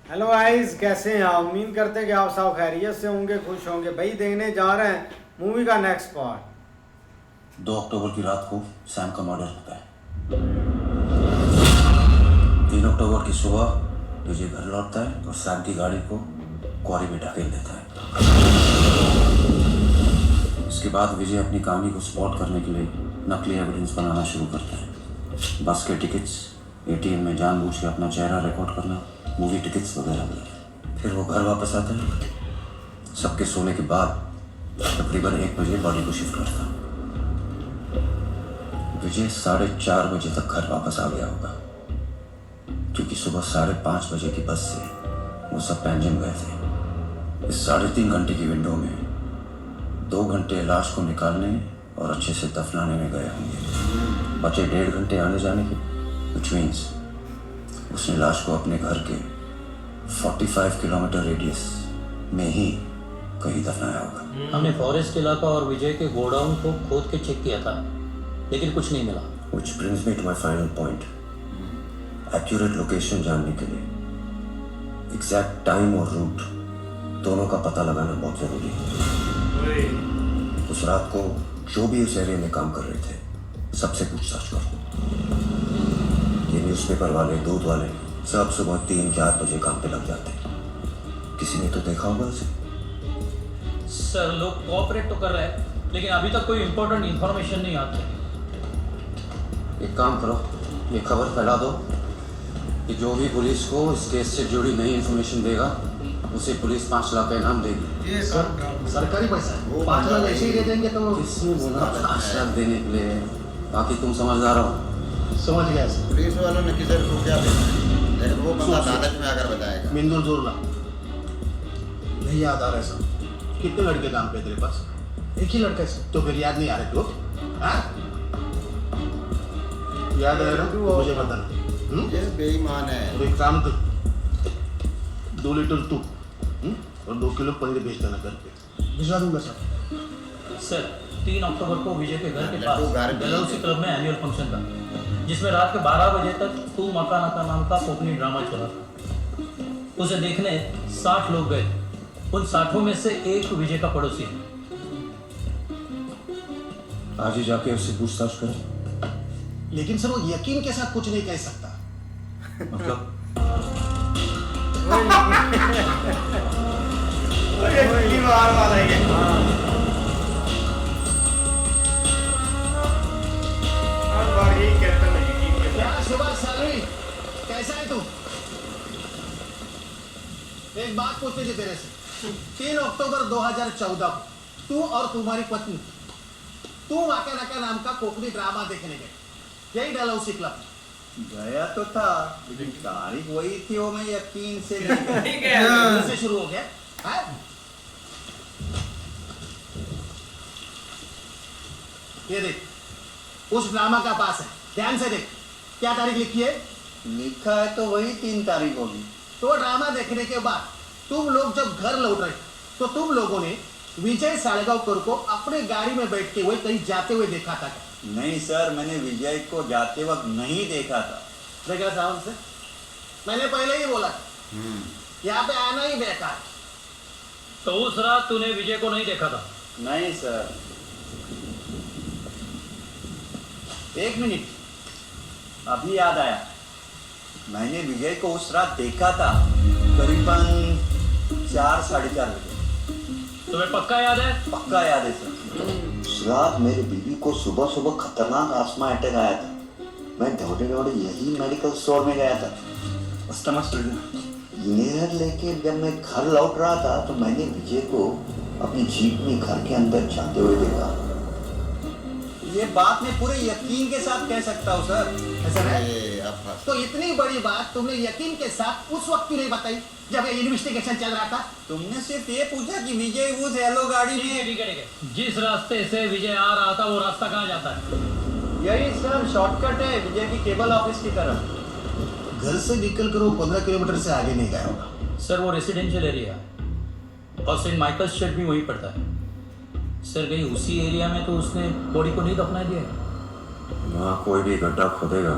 Hello guys, कैसे हैं आप? उम्मीद करते हैं कि आप सब खैरियत से होंगे, खुश होंगे। भाई देखने जा रहे हैं मूवी का नेक्स्ट पार्ट। 2 अक्टूबर की रात को सैम का मर्डर होता है। 3 अक्टूबर की सुबह विजय घर लौटता है और सैम की गाड़ी को क्वारी में ढकेल देता है। इसके बाद विजय अपनी कहानी को स्पॉट करने के लिए नकली एविडेंस बनाना शुरू करता है। बस के टिकट्स, एटीएम में जानबूझ के अपना चेहरा रिकॉर्ड करना, मूवी टिकट्स वगैरह वगैरह। फिर वो घर वापस आता है। सबके सोने के बाद तकरीबन 1 बजे बॉडी को शिफ्ट करता है। विजय 4:30 बजे तक घर वापस आ गया होगा, क्योंकि सुबह 5:30 बजे की बस से वो सब पैंजिम गए थे। इस 3.5 घंटे की विंडो में 2 घंटे लाश को निकालने और अच्छे से दफनाने में गए होंगे। बचे 1.5 घंटे आने जाने के, which means उसने लाश को अपने घर के 45 किलोमीटर रेडियस में ही कहीं दफनाया होगा। हमने फॉरेस्ट इलाका और विजय के गोडाउन को खोद के चेक किया था, लेकिन कुछ नहीं मिला। Which brings me to my final point. Accurate location जानने के लिए एग्जैक्ट टाइम और रूट दोनों का पता लगाना बहुत जरूरी है। उस रात को जो भी उस एरिया में काम कर रहे थे, सबसे पूछताछ करो। ये न्यूज़पेपर वाले, दूध वाले सब सुबह 3-4 बजे काम पे लग जाते हैं। किसी ने तो देखा होगा उसे। सर, लोग कोऑपरेट तो कर रहे हैं, लेकिन अभी तक कोई इम्पोर्टेंट इंफॉर्मेशन नहीं आती। एक काम करो, ये खबर फैला दो कि जो भी पुलिस को इस केस से जुड़ी नई इन्फॉर्मेशन देगा उसे पुलिस 5 लाख का इनाम देगी। ये सरकारी पैसा है, 5 लाख ऐसे ही दे देंगे तो किसने बोला 5 लाख देने के लिए? बाकी तुम समझदार हो। समझ गया सर। पुलिस वालों ने किसी को क्या देना है, लेकिन वो बंदा अदालत में आकर बताएगा। मिंदुर जोर ला, नहीं याद आ रहा है सर। कितने लड़के काम पे तेरे पास? एक ही लड़का है सर। तो फिर याद नहीं आ रहे तो? हाँ? याद आ रहा तो मुझे बताना। ये बेईमान है। और एक काम कर, 2 लीटर तू और 2 किलो पनीर भेज देना घर पे, भिजवा दूंगा सर। सर, 3 अक्टूबर को विजय के घर के पास लड्डू गार भी डलहौसी क्लब में एनुअल फंक्शन था, जिसमें रात के 12 बजे तक तू मकाना का नाम का कोकनी ड्रामा चला था। उसे देखने 60 लोग गए। उन 60 में से एक विजय का पड़ोसी है। आज ही जाके उससे पूछताछ करें। लेकिन सर वो यकीन के साथ कुछ नहीं कह सकता। मतलब क्या सुभाष सालवी, कैसा है तू? एक बात पूछनी थी तेरे से। 3 अक्टूबर 2014 को तू और तुम्हारी पत्नी तू मकाना का नाम का कोकनी ड्रामा देखने गए, यही डलहौसी क्लब। गया तो था, लेकिन तारीख वही थी, वो मैं यकीन से नहीं गया। से शुरू हो गया है? ये देख, उस ड्रामा का पास है, ध्यान से देख। क्या तारीख लिखी है? लिखा है तो वही 3 तारीख होगी। तो ड्रामा देखने के बाद तुम लोग जब घर लौट रहे तो तुम लोगों ने विजय सालगांवकर को अपने गाड़ी में बैठते हुए कहीं जाते हुए देखा था क्या? नहीं सर, मैंने विजय को जाते वक्त नहीं देखा था। देखा साहब से, मैंने पहले ही बोला था यहाँ पे आना ही बेकार। तो उस रात तूने विजय को नहीं देखा था? नहीं सर। 1 मिनट, अभी याद आया, मैंने विजय को उस रात देखा था करीबन 4-4:30 बजे। तुम्हें पक्का याद है? पक्का याद है सर। उस रात मेरी बीवी को सुबह सुबह खतरनाक आस्मा अटैक आया था। मैं दौड़े दौड़े यही मेडिकल स्टोर में गया था। इन्हेलर लेके जब मैं घर लौट रहा था तो मैंने विजय को अपनी जीप में घर के अंदर जाते हुए देखा। ये बात मैं पूरे यकीन के साथ कह सकता हूँ सर। ऐसा है? ये अब फंस तो इतनी बड़ी बात तुमने यकीन के साथ उस वक्त क्यों नहीं बताई जब ये इन्वेस्टिगेशन चल रहा था? तुमने सिर्फ ये पूछा कि विजय उस येलो गाड़ी ठीक है, में। ठीक है, ठीक है। जिस रास्ते से विजय आ रहा था वो रास्ता कहाँ जाता है? यही सर शॉर्टकट है विजय की केबल ऑफिस की तरफ। घर से निकल कर वो 15 किलोमीटर से आगे नहीं गया होगा। सर, वो रेसिडेंशियल एरिया है और सेंट माइकल्स चर्च भी वहीं पड़ता है। सर, कहीं उसी एरिया में तो उसने बॉडी को नहीं दफना दिया है? वहाँ कोई भी गड्ढा खोदेगा,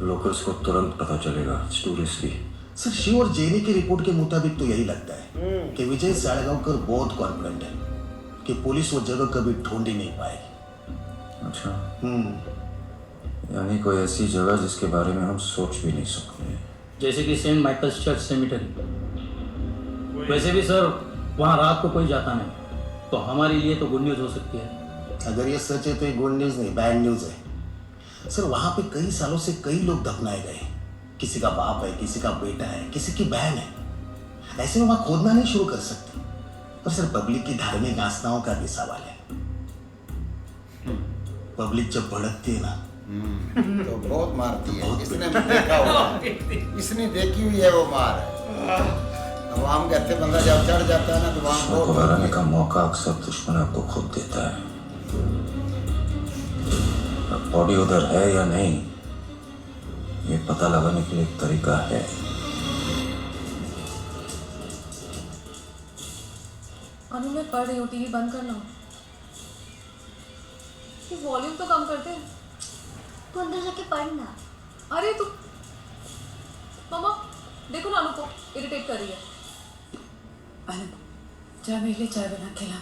लोकल्स को तुरंत पता चलेगा। टूरिस्ट की सर शिव और जेनी की रिपोर्ट के मुताबिक तो यही लगता है कि विजय साड़गांवकर बहुत कॉन्फिडेंट है कि पुलिस वो जगह कभी ढूंढ ही नहीं पाएगी। अच्छा, यानी कोई ऐसी जगह जिसके बारे में हम सोच भी नहीं सकते। जैसे कि सेंट माइकल्स चर्च सेमिटरी। वैसे भी सर वहाँ रात को कोई जाता नहीं, तो हमारे लिए तो गुड न्यूज़ हो सकती है। अगर ये सच है तो ये गुड न्यूज नहीं, बैड न्यूज है। सर वहां पे कई सालों से कई लोग दफनाए गए। किसी का बाप है, किसी का बेटा है, किसी की बहन है। ऐसे में वहां खोदना नहीं शुरू कर सकते। और सर पब्लिक की धार्मिक आस्थाओं का भी सवाल है। पब्लिक जब भड़कती है ना तो बहुत मारती है। इसने भी देखा होगा, इसने देखी हुई है वो मार। अब हम कहते बंदा जब चढ़ जाता है ना तो वहाँ को बहुत हराने का मौका अक्सर दुश्मन आपको खुद देता है। अब बॉडी उधर है या नहीं, ये पता लगाने के लिए एक तरीका है। अनु मैं पढ़ रही हूँ, टीवी बंद करना। वॉल्यूम तो कम करते हैं। तू अंदर जाके पढ़ना। अरे तू मामा देखो ना, अनु को इरिटेट कर रही है। अनु चाय मेरे लिए चाय बना के ला।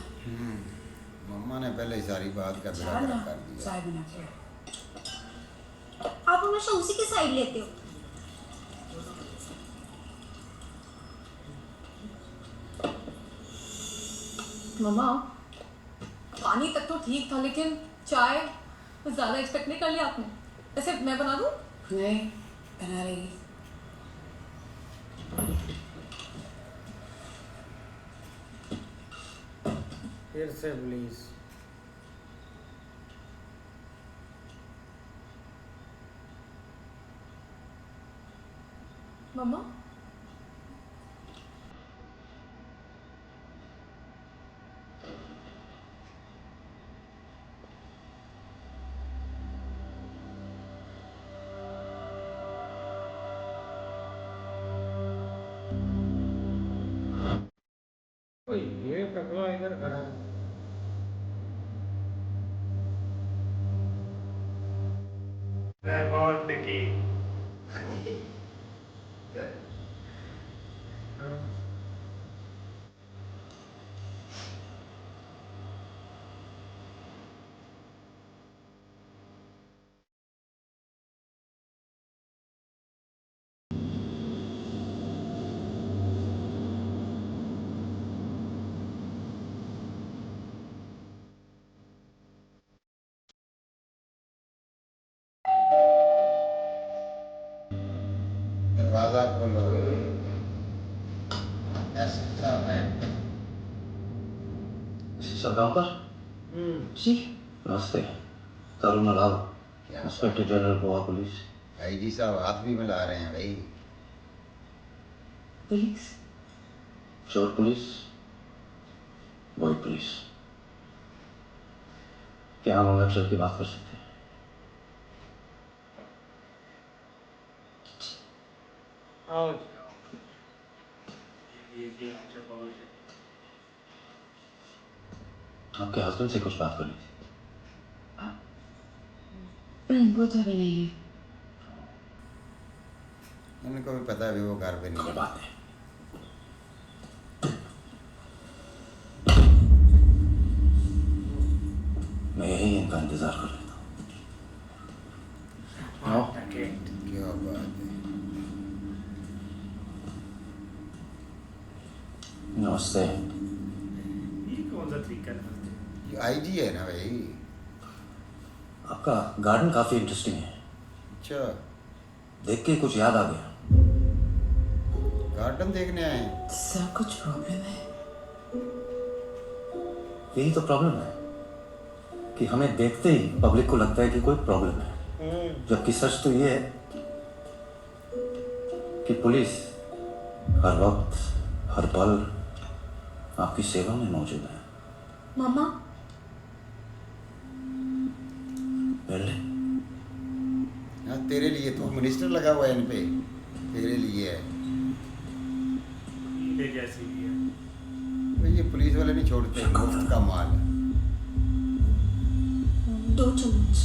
मम्मा ने पहले ही सारी बात का चाय बेड़ा ना, कर दिया। चाय बना के ला। आप हमेशा उसी की साइड लेते हो। मामा पानी तक तो ठीक था, लेकिन चाय ज़्यादा एक्सपेक्ट नहीं कर लिया आपने। ऐसे मैं बना दूँ? नहीं बना रही। फिर से प्लीज। मम्मा ये टकला इधर खड़ा है। दरवाजा खोलो। ऐसा है। सरगांवकर जी नमस्ते। तरुण लाल, इंस्पेक्टर जनरल गोवा पुलिस। भाई जी साहब हाथ भी मिला रहे हैं भाई। पुलिस चोर पुलिस, वही पुलिस। क्या हम अंदर चल के बात कर सकते हैं? आओ। आपके हस्बैंड से कुछ बात करनी थी। वो तो अभी नहीं है। उनको भी पता है वो घर पे नहीं कोई है। बात नहीं। मैं यही इनका इंतजार कर लेता हूँ। आओ। क्या बात है। नमस्ते। ये आईजी है ना भाई। आपका गार्डन काफी इंटरेस्टिंग है। अच्छा, देख के कुछ याद आ गया। गार्डन देखने आए हैं। सर कुछ प्रॉब्लम है? यही तो प्रॉब्लम है कि हमें देखते ही पब्लिक को लगता है कि कोई प्रॉब्लम है, जबकि सच तो ये है कि पुलिस हर वक्त हर पल आपकी सेवा में मौजूद है। मम्मा पहले हाँ तेरे लिए तो मिनिस्टर लगा हुआ है इन पे। तेरे लिए है भाई। ये पुलिस वाले नहीं छोड़ते, मुफ्त का माल है। 2 चम्मच।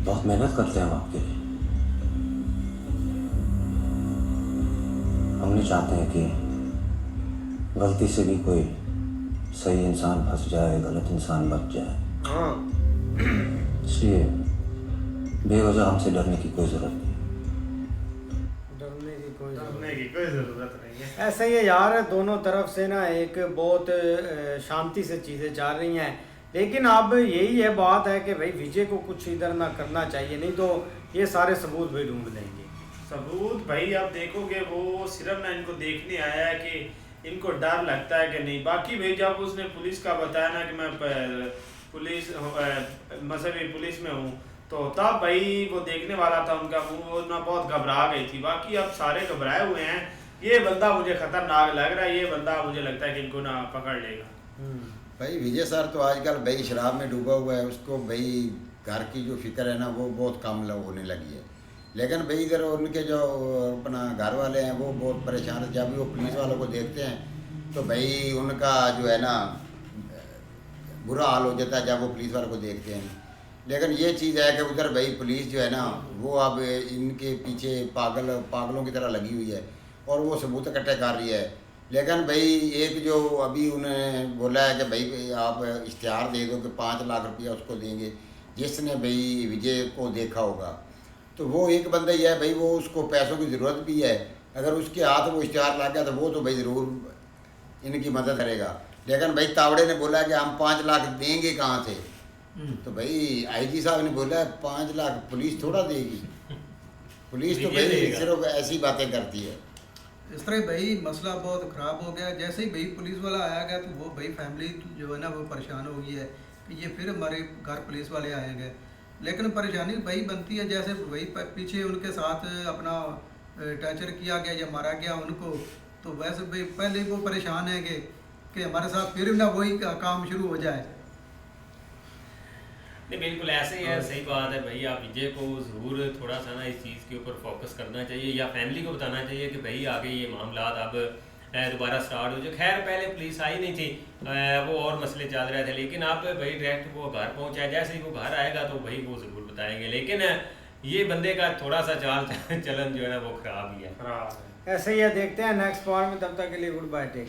बहुत मेहनत करते हैं हम आपके लिए। हम नहीं चाहते हैं कि गलती से भी कोई सही इंसान फंस जाए, गलत इंसान बच जाए। हाँ इसलिए बेवजह हमसे डरने की कोई ज़रूरत नहीं। डरने की कोई जरूरत नहीं है। ऐसा ही है यार, दोनों तरफ से ना एक बहुत शांति से चीज़ें चल रही हैं, लेकिन अब यही है बात है कि भाई विजय को कुछ इधर ना करना चाहिए, नहीं तो ये सारे सबूत भी ढूंढ लेंगे। सबूत भाई आप देखोगे वो सिर्फ ना इनको देखने आया है कि इनको डर लगता है कि नहीं। बाकी भाई जब उसने पुलिस का बताया ना कि मैं पुलिस मजहबी पुलिस में हूँ, तो तब भाई वो देखने वाला था उनका मुंह, वो ना बहुत घबरा गई थी। बाकी अब सारे घबराए हुए हैं। ये बंदा मुझे खतरनाक लग रहा है, ये बंदा मुझे लगता है कि इनको ना पकड़ लेगा। भाई विजय सर तो आजकल भाई शराब में डूबा हुआ है, उसको भाई घर की जो फिक्र है ना वो बहुत कम होने लगी है। लेकिन भाई इधर उनके जो अपना घर वाले हैं वो बहुत परेशान है। जब भी वो पुलिस वालों को देखते हैं तो भाई उनका जो है ना बुरा हाल हो जाता है जब वो पुलिस वालों को देखते हैं। लेकिन ये चीज़ है कि उधर भाई पुलिस जो है ना वो अब इनके पीछे पागलों की तरह लगी हुई है और वो सबूत इकट्ठे कर रही है। लेकिन भाई एक जो अभी उन्होंने बोला है कि भाई आप इश्तिहार दे दो कि 5 लाख रुपया उसको देंगे जिसने भाई विजय को देखा होगा। तो वो एक बंदा ही है भाई, वो उसको पैसों की ज़रूरत भी है। अगर उसके हाथ वो इश्तिहार लग गया तो वो तो भाई ज़रूर इनकी मदद करेगा। लेकिन भाई तावड़े ने बोला कि हम 5 लाख देंगे कहाँ से, तो भाई आईजी साहब ने बोला 5 लाख पुलिस थोड़ा देगी। पुलिस तो भाई सिर्फ ऐसी बातें करती है। इस तरह भाई मसला बहुत ख़राब हो गया। जैसे ही भाई पुलिस वाला आया गया तो वो भाई फैमिली जो है ना वो परेशान हो गई है कि ये फिर हमारे घर पुलिस वाले आएंगे। लेकिन परेशानी भाई बनती है जैसे भाई पीछे उनके साथ अपना टॉर्चर किया गया या मारा गया उनको, तो वैसे भाई पहले वो परेशान है कि हमारे साथ फिर ना वही काम शुरू हो जाए। नहीं बिल्कुल ऐसे ही है, सही बात है भाई। आप विजय को ज़रूर थोड़ा सा ना इस चीज़ के ऊपर फोकस करना चाहिए या फैमिली को बताना चाहिए कि भाई आगे ये मामला अब दोबारा स्टार्ट हो जाए। खैर पहले पुलिस आई नहीं थी, वो और मसले चल रहे थे, लेकिन अब भाई डायरेक्ट वो घर पहुंचा। जैसे ही वो घर आएगा तो भाई वो ज़रूर बताएंगे। लेकिन ये बंदे का थोड़ा सा चाल चलन जो है ना वो ख़राब ही है। ऐसे ही है, देखते हैं नेक्स्ट पार्ट में। तब तक के लिए गुड बाय, टेक।